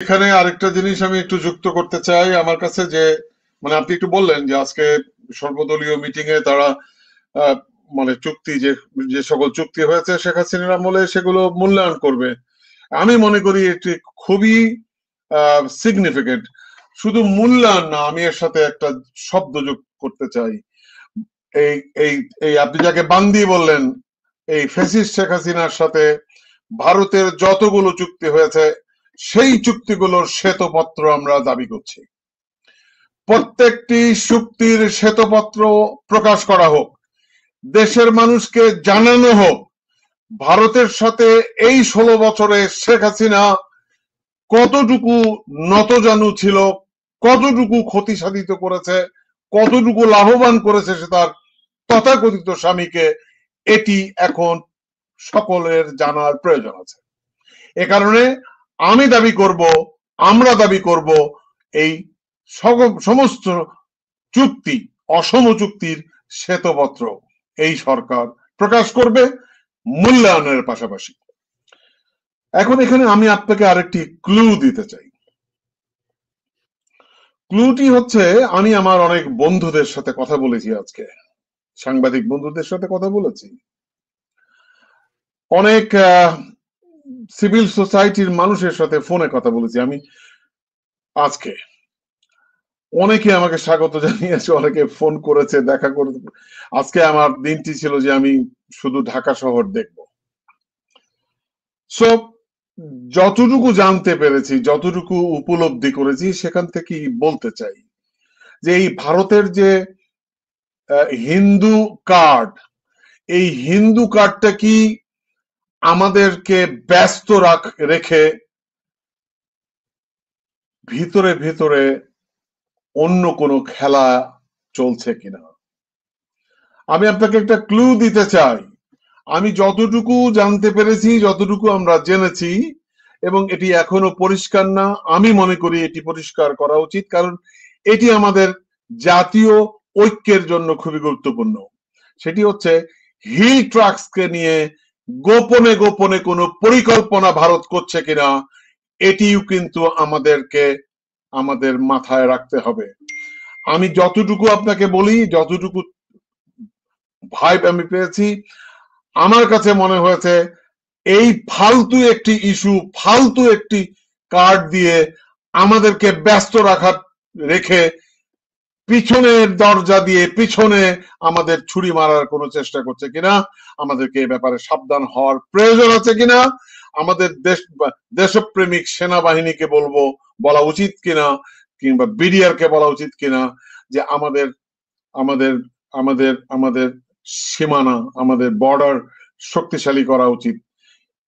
এখানে আরেকটা জিনিস আমি একটু যুক্ত করতে চাই আমার কাছে, যে মানে আপনি একটু বললেন যে আজকে সর্বদলীয় মিটিং এ তারা আহ, মানে চুক্তি যে যে সকল চুক্তি হয়েছে শেখ হাসিনার আমলে সেগুলো মূল্যায়ন করবে। আমি মনে করি এটি খুবই সিগনিফিকেন্ট। শুধু মূল্যায়ন না, আমি এর সাথে একটা শব্দ যোগ করতে চাই। এই এই এই আপনি যাকে বান্দি বললেন, এই ফ্যাসিস্ট শেখ হাসিনার সাথে ভারতের যতগুলো চুক্তি হয়েছে সেই চুক্তিগুলোর শ্বেতপত্র আমরা দাবি করছি। প্রত্যেকটি চুক্তির শ্বেতপত্র প্রকাশ করা হোক, দেশের মানুষকে জানানো হোক ভারতের সাথে এই 16 বছরে শেখ হাসিনা কতটুকু নতজানু ছিল, কতটুকু ক্ষতি সাধিত করেছে, কতটুকু লাভবান করেছে সে তার তথাকথিত স্বামীকে। এটি এখন সকলের জানার প্রয়োজন আছে। এ কারণে আমি দাবি করব, আমরা দাবি করব, এই সমস্ত চুক্তি, অসম চুক্তির শ্বেতপত্র এই সরকার প্রকাশ করবে মূল্যায়নের পাশাপাশি। এখন এখানে আমি আপনাকে আরেকটি ক্লু দিতে চাই। ক্লুটি হচ্ছে, আমি আমার অনেক বন্ধুদের সাথে কথা বলেছি, আজকে সাংবাদিক বন্ধুদের সাথে কথা বলেছি, অনেক সিভিল সোসাইটির মানুষের সাথে ফোনে কথা বলেছি আমি আজকে। অনেকে আমাকে স্বাগত জানিয়েছে, অনেকে ফোন করেছে, দেখা করে। আজকে আমার দিনটি ছিল যে আমি শুধু ঢাকা শহর দেখব। সো যতটুকু জানতে পেরেছি, যতটুকু উপলব্ধি করেছি, সেখান থেকে বলতে চাই যে এই ভারতের যে হিন্দু কার্ড, এই হিন্দু কার্ডটা কি আমাদেরকে ব্যস্ত রেখে ভিতরে ভিতরে অন্য কোনো খেলা চলছে কিনা। আমি আপনাকে একটা ক্লু দিতে চাই। আমি যতটুকু জানতে পেরেছি, যতটুকু আমরা জেনেছি, এবং এটি এখনো পরিষ্কার না, আমি মনে করি এটি পরিষ্কার করা উচিত, কারণ এটি আমাদের জাতীয় ঐক্যের জন্য খুবই গুরুত্বপূর্ণ। সেটি হচ্ছে হিল ট্রাক্সকে নিয়ে গোপনে গোপনে কোনো পরিকল্পনা ভারত করছে কিনা, এটিও কিন্তু আমাদের মাথায় রাখতে হবে। আমি যতটুকু আপনাকে বলি, যতটুকু ভাইব আমি পেয়েছি, আমার কাছে মনে হয়েছে এই ফালতু একটি ইস্যু, ফালতু একটি কার্ড দিয়ে আমাদেরকে ব্যস্ত রেখে পিছনের দরজা দিয়ে পিছনে আমাদের ছুরি মারার কোনো চেষ্টা করছে কিনা, আমাদেরকে এ ব্যাপারে সাবধান হওয়ার প্রয়োজন আছে কিনা, আমাদের দেশপ্রেমিক সেনাবাহিনীকে বলা উচিত কিনা, কিংবা বিডিআর কে বলা উচিত কিনা যে আমাদের আমাদের আমাদের আমাদের সীমানা, আমাদের বর্ডার শক্তিশালী করা উচিত।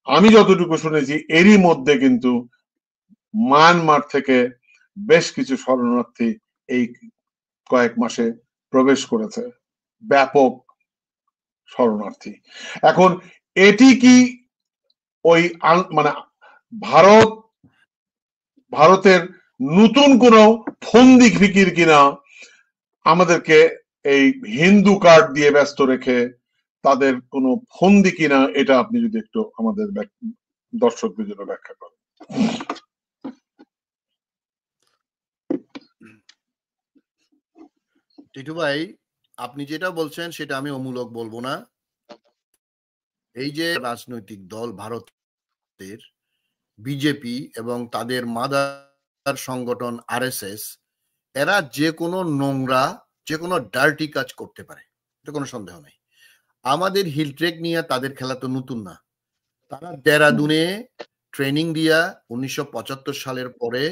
আমি যতটুকু শুনেছি এরই মধ্যে কিন্তু মায়ানমার থেকে বেশ কিছু শরণার্থী এই কয়েক মাসে প্রবেশ করেছে, ব্যাপক শরণার্থী। এখন এটি কি ওই মানে ভারতের নতুন কোন ফন্দি ফিকির কিনা, আমাদেরকে এই হিন্দু কার্ড দিয়ে ব্যস্ত রেখে তাদের কোনো ফন্দি কিনা, এটা আপনি যদি একটু আমাদের দর্শকদের জন্য ব্যাখ্যা করেন। টিটু ভাই, আপনি যেটা বলছেন সেটা আমি অমূলক বলবো না। এই যে রাজনৈতিক দল ভারতের বিজেপি এবং তাদের মাদার সংগঠন আরএসএস, এরা যে কোনো নোংরা, যে কোনো ডার্টি কাজ করতে পারে, এটা কোনো সন্দেহ নেই। আমাদের হিল ট্রেক নিয়ে তাদের খেলা তো নতুন না। তারা দেরাদুনে ট্রেনিং দিয়া 1975 সালের পরে,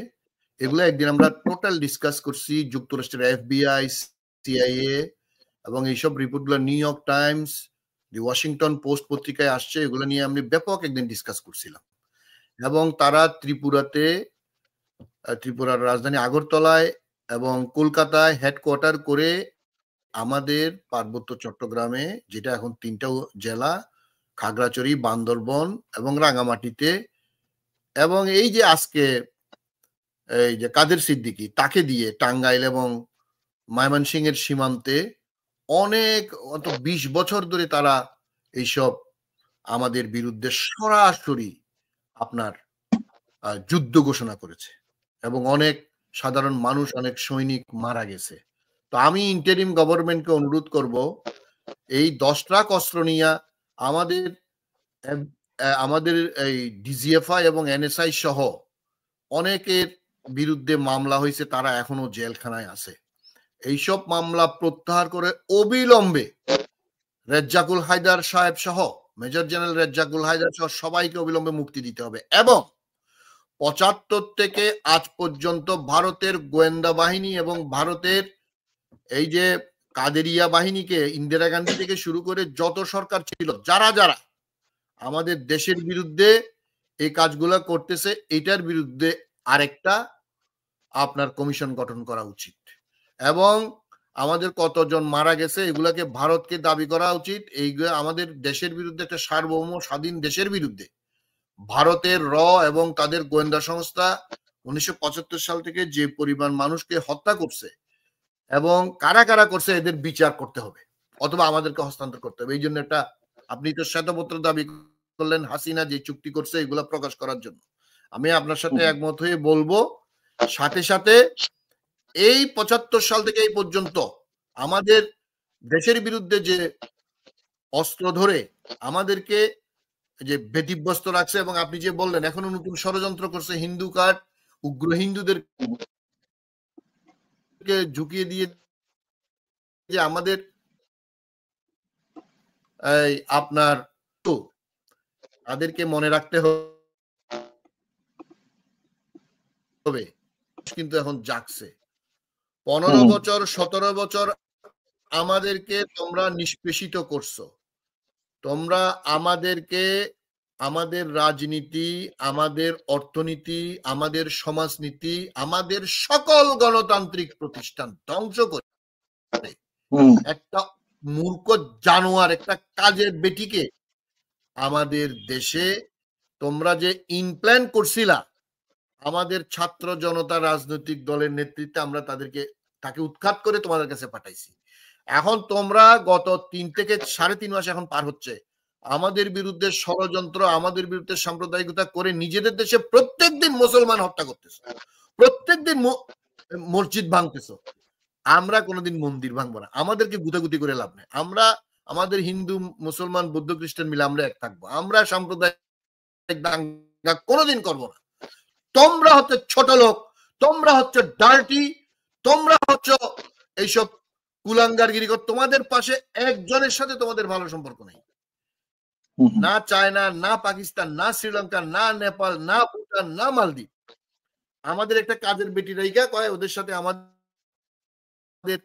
এগুলো একদিন আমরা টোটাল ডিসকাস করছি। যুক্তরাষ্ট্রের এফবিআই, সিআইএ এবং এইসব রিপোর্টগুলো নিউ ইয়র্ক টাইমস, দি ওয়াশিংটন পোস্ট পত্রিকায় আসছে, এগুলো নিয়ে আমি ব্যাপক একদিন ডিসকাস করছিলাম। এবং তারা ত্রিপুরার রাজধানী আগরতলায় এবং কলকাতায় হেডকোয়ার্টার করে আমাদের পার্বত্য চট্টগ্রামে, যেটা এখন 3টা জেলা, খাগড়াছড়ি, বান্দরবন এবং রাঙামাটিতে, এবং এই যে আজকে এই যে কাদের সিদ্দিকী, তাকে দিয়ে টাঙ্গাইল এবং ময়মনসিংহের সীমান্তে অনেক 20 বছর ধরে তারা এইসব আমাদের বিরুদ্ধে সরাসরি আপনার যুদ্ধ ঘোষণা করেছে এবং অনেক সাধারণ মানুষ, অনেক সৈনিক মারা গেছে। তো আমি ইন্টারিম গভর্নমেন্টকে অনুরোধ করব, এই 10 ট্রাক অস্ত্র নিয়ে আমাদের এই ডিজিএফআই এবং এনএসআই সহ অনেকের বিরুদ্ধে মামলা হয়েছে, তারা এখনো জেলখানায় আছে। এইসব মামলা প্রত্যাহার করে অবিলম্বে রেজ্জাকুল হায়দার সাহেব সহ, মেজর জেনারেল রেজ্জাকুল হায়দার সহ সবাইকে অবিলম্বে মুক্তি দিতে হবে। এবং 75 থেকে আজ পর্যন্ত ভারতের গোয়েন্দা বাহিনী এবং ভারতের এই যে কাদেরিয়া বাহিনীকে, ইন্দিরা গান্ধী থেকে শুরু করে যত সরকার ছিল, যারা যারা আমাদের দেশের বিরুদ্ধে এই কাজগুলো করতেছে, এটার বিরুদ্ধে আরেকটা আপনার কমিশন গঠন করা উচিত। এবং আমাদের কতজন মারা গেছে এগুলাকে ভারতকে দাবি করা উচিত। এইগুলো আমাদের দেশের বিরুদ্ধে, একটা সার্বভৌম স্বাধীন দেশের বিরুদ্ধে ভারতের এবং তাদের গোয়েন্দা সংস্থা 1975 সাল থেকে যে পরিমাণ মানুষকে হত্যা করছে এবং কারা কারা করছে, এদের বিচার করতে হবে অথবা আমাদেরকে হস্তান্তর করতে হবে। এই জন্য একটা, আপনি তো শ্বেতপত্র দাবি করলেন হাসিনা যে চুক্তি করছে এগুলা প্রকাশ করার জন্য। আমি আপনার সাথে একমত হয়ে বলবো, সাথে সাথে এই 75 সাল থেকে এই পর্যন্ত আমাদের দেশের বিরুদ্ধে যে অস্ত্র ধরে আমাদেরকে যে ব্যতিব্যস্ত রাখছে, এবং আপনি যে বললেন এখনো নতুন ষড়যন্ত্র করছে, হিন্দু কার্ড, উগ্র হিন্দুদেরকে ঝুঁকিয়ে দিয়ে যে আমাদের এই আপনার তো তাদেরকে মনে রাখতে হবে, কিন্তু এখন জাগছে। 15 বছর 17 বছর আমাদেরকে তোমরা নিষ্পেষিত করছো, তোমরা আমাদেরকে, আমাদের রাজনীতি, আমাদের অর্থনীতি, আমাদের সমাজনীতি, আমাদের সকল গণতান্ত্রিক প্রতিষ্ঠান ধ্বংস করে একটা মূর্খ জানোয়ার, একটা কাজের বেটিকে আমাদের দেশে তোমরা যে ইনপ্ল্যান করছিলা, আমাদের ছাত্র জনতা রাজনৈতিক দলের নেতৃত্বে আমরা তাকে উৎখাত করে তোমাদের কাছে পাঠাইছি। এখন তোমরা গত 3 থেকে 3.5 মাস এখন পার হচ্ছে, আমাদের বিরুদ্ধে ষড়যন্ত্র, আমাদের বিরুদ্ধে সাম্প্রদায়িকতা করে নিজেদের দেশে প্রত্যেকদিন মুসলমান হত্যা করতেছো, প্রত্যেকদিন মসজিদ ভাঙতেছো। আমরা কোনোদিন মন্দির ভাঙবো না, আমাদেরকে গুতাগুতি করে লাভ নেই। আমরা আমাদের হিন্দু, মুসলমান, বৌদ্ধ, খ্রিস্টান মিলে আমরা এক থাকবো। আমরা সাম্প্রদায়িক দাঙ্গা কোনোদিন করবো না। তোমরা হচ্ছে ছোট লোক, তোমরা হচ্ছে ডার্টি, তোমরা হচ্ছে এইসব কুলাঙ্গারগিরি কর। তোমাদের পাশে একজনের সাথে তোমাদের ভালো সম্পর্ক নেই, না চায়না, না পাকিস্তান, না শ্রীলঙ্কা, না নেপাল, না ভুটান, না মালদ্বীপ। আমাদের একটা কাজের বেটি রাইকা কয় ওদের সাথে আমাদের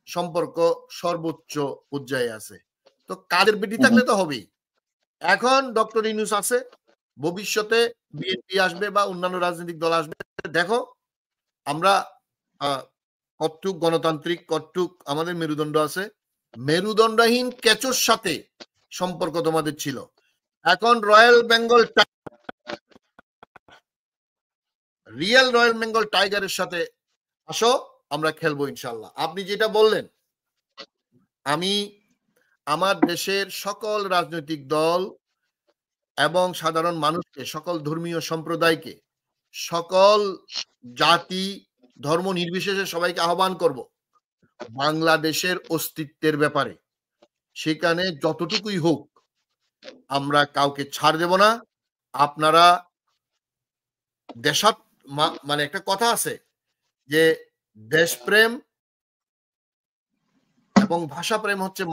সম্পর্ক সর্বোচ্চ পর্যায়ে আছে। তো কাজের বেটি থাকলে তো হবেই। এখন ডক্টর ইউনূস আছে, ভবিষ্যতে বিএনপি আসবে বা অন্যান্য রাজনৈতিক দল আসবে। দেখো আমরা কতটুক গণতান্ত্রিক, কতটুক আমাদের মেরুদণ্ড আছে। মেরুদণ্ডহীন কেচোর সাথে সম্পর্ক তোমাদের ছিল, এখন রয়্যাল বেঙ্গল টাইগারের সাথে আসো, আমরা খেলবো ইনশাল্লাহ। আপনি যেটা বললেন, আমি আমার দেশের সকল রাজনৈতিক দল এবং সাধারণ মানুষকে, সকল ধর্মীয় সম্প্রদায়কে, সকল জাতি ধর্ম নির্বিশেষে সবাইকে আহ্বান করব বাংলাদেশের অস্তিত্বের ব্যাপারে। সেখানে যতটুকুই হোক আমরা কাউকে ছাড় দেব না। আপনারা দেশাত, মানে একটা কথা আছে যে দেশপ্রেম এবং ভাষাপ্রেম হচ্ছে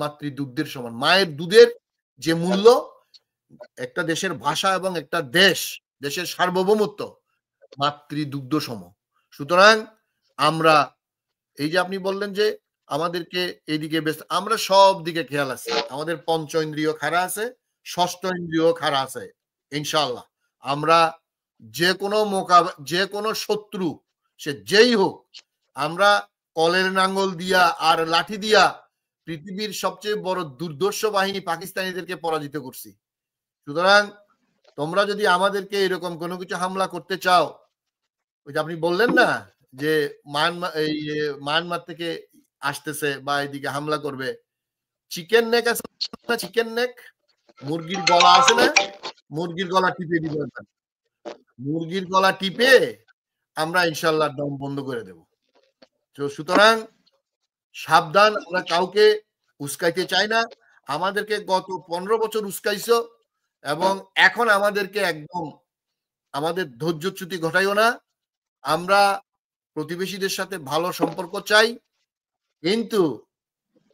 মাতৃদুগ্ধের সমান। মায়ের দুধের যে মূল্য, একটা দেশের ভাষা এবং একটা দেশের সার্বভৌমত্ব মাতৃদুগ্ধ সম। সুতরাং আমরা, এই যে আপনি বললেন যে আমাদেরকে এইদিকে আমরা সব দিকে খেয়াল আছে, আমাদের পঞ্চ ইন্দ্রিয় খাড়া আছে, ষষ্ঠ ইন্দ্রিয় খাড়া আছে। ইনশাআল্লাহ আমরা যে কোনো শত্রু সে যেই হোক, আমরা কলের নাঙ্গল দিয়া আর লাঠি দিয়া পৃথিবীর সবচেয়ে বড় দুর্ধর্ষ বাহিনী পাকিস্তানিদেরকে পরাজিত করছি। সুতরাং তোমরা যদি আমাদেরকে এরকম কোনো কিছু হামলা করতে চাও, ওই যে আপনি বললেন না যে মায়ানমার থেকে আসতেছে বা এদিকে হামলা করবে, চিকেন নেক আছে না, চিকেন নেক মুরগির গলা আছে না, মুরগির গলা টিপে দিবেন, মুরগির গলা টিপে আমরা ইনশাল্লাহ দম বন্ধ করে দেব। তো সুতরাং সাবধান, আমরা কাউকে উস্কাইতে চাই না। আমাদেরকে গত 15 বছর উস্কাইছো এবং এখন আমাদেরকে একদম আমাদের ধৈর্যচ্যুতি ঘটাইও না। আমরা প্রতিবেশীদের সাথে ভালো সম্পর্ক চাই, কিন্তু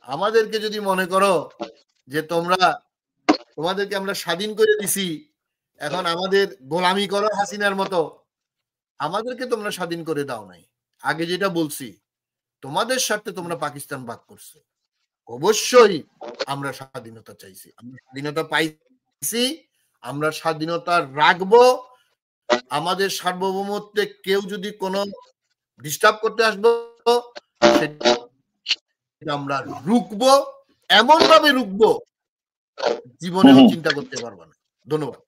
আমাদেরকে যদি মনে করো যে তোমাদেরকে আমরা স্বাধীন করে দিছি, এখন আমাদের গোলামি করো হাসিনার মতো, আমাদেরকে তোমরা স্বাধীন করে দাও নাই। আগে যেটা বলছি, তোমাদের স্বার্থে তোমরা পাকিস্তান ভাগ করছো। অবশ্যই আমরা স্বাধীনতা চাইছি, আমরা স্বাধীনতা পাইছি, আমরা স্বাধীনতা রাখবো। আমাদের সার্বভৌমত্বে কেউ যদি কোনো ডিস্টার্ব করতে আসবো, সেটা আমরা রুখবো, এমন ভাবে রুখবো জীবনেও চিন্তা করতে পারবো না। ধন্যবাদ।